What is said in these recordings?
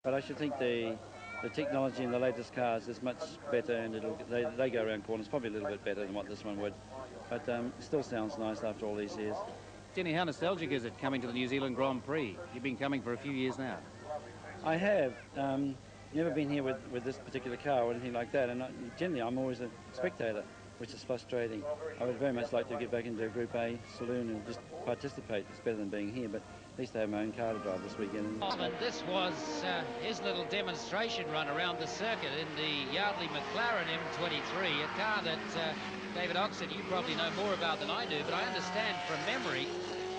But I should think the technology in the latest cars is much better, and they go around corners probably a little bit better than what this one would. But it still sounds nice after all these years. Denny, how nostalgic is it coming to the New Zealand Grand Prix? You've been coming for a few years now. I have. Never been here with this particular car or anything like that, and generally I'm always a spectator, which is frustrating. I would very much like to get back into a Group A saloon and just participate. It's better than being here, but at least I have my own car to drive this weekend. This was his little demonstration run around the circuit in the Yardley McLaren M23, a car that, David Oxon, you probably know more about than I do, but I understand from memory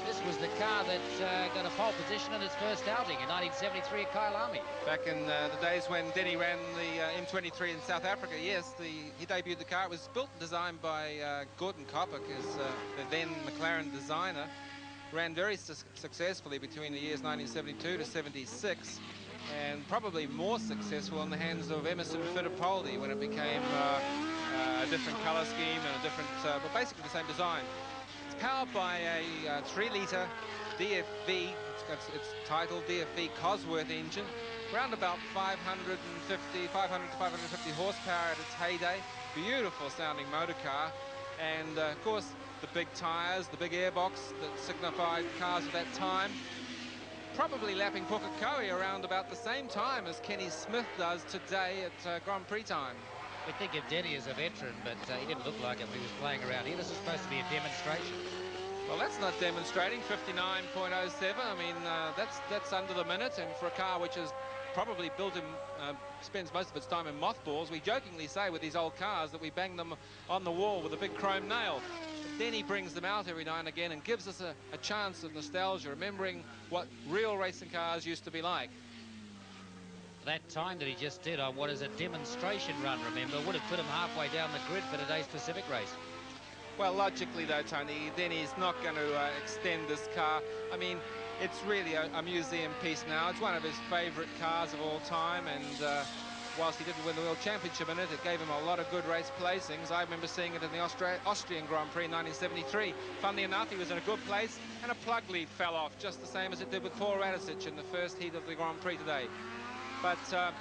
this was the car that got a pole position in its first outing in 1973 at Kyalami. Back in the days when Denny ran the M23 in South Africa, yes, he debuted the car. It was built and designed by Gordon Coppock, as the then McLaren designer. Ran very successfully between the years 1972 to 76, and probably more successful in the hands of Emerson Fittipaldi when it became a different colour scheme and a different, but basically the same design. It's powered by a 3-litre DFV, it's titled DFV Cosworth engine, around about 500 to 550 horsepower at its heyday. Beautiful sounding motor car, and of course the big tyres, the big airbox that signified cars of that time. Probably lapping Pukekohe around about the same time as Kenny Smith does today at Grand Prix time. We think of Denny as a veteran, but he didn't look like it when he was playing around here. This is supposed to be a demonstration. Well, that's not demonstrating. 59.07. I mean, that's under the minute, and for a car which is probably built in, spends most of its time in mothballs, we jokingly say with these old cars that we bang them on the wall with a big chrome nail. But Denny brings them out every now and again and gives us a chance of nostalgia, remembering what real racing cars used to be like. That time that he just did on what is a demonstration run, remember, would have put him halfway down the grid for today's Pacific race. Well, logically though, Tony, Denny's not going to extend this car. I mean, it's really a museum piece now. It's one of his favourite cars of all time, and whilst he didn't win the World Championship in it, it gave him a lot of good race placings. I remember seeing it in the Austrian Grand Prix in 1973. Funnily enough, he was in a good place, and a plug lead fell off, just the same as it did with Paul Radicic in the first heat of the Grand Prix today. But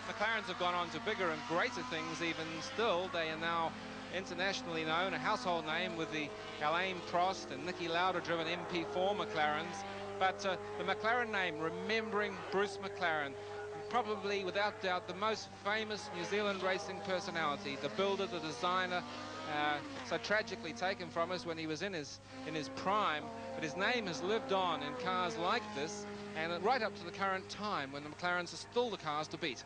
McLarens have gone on to bigger and greater things even still. They are now internationally known, a household name with the Alain Prost and Niki Lauda-driven MP4 McLarens. But the McLaren name, remembering Bruce McLaren, probably without doubt the most famous New Zealand racing personality, the builder, the designer, so tragically taken from us when he was in his prime. But his name has lived on in cars like this, and right up to the current time when the McLarens are still the cars to beat.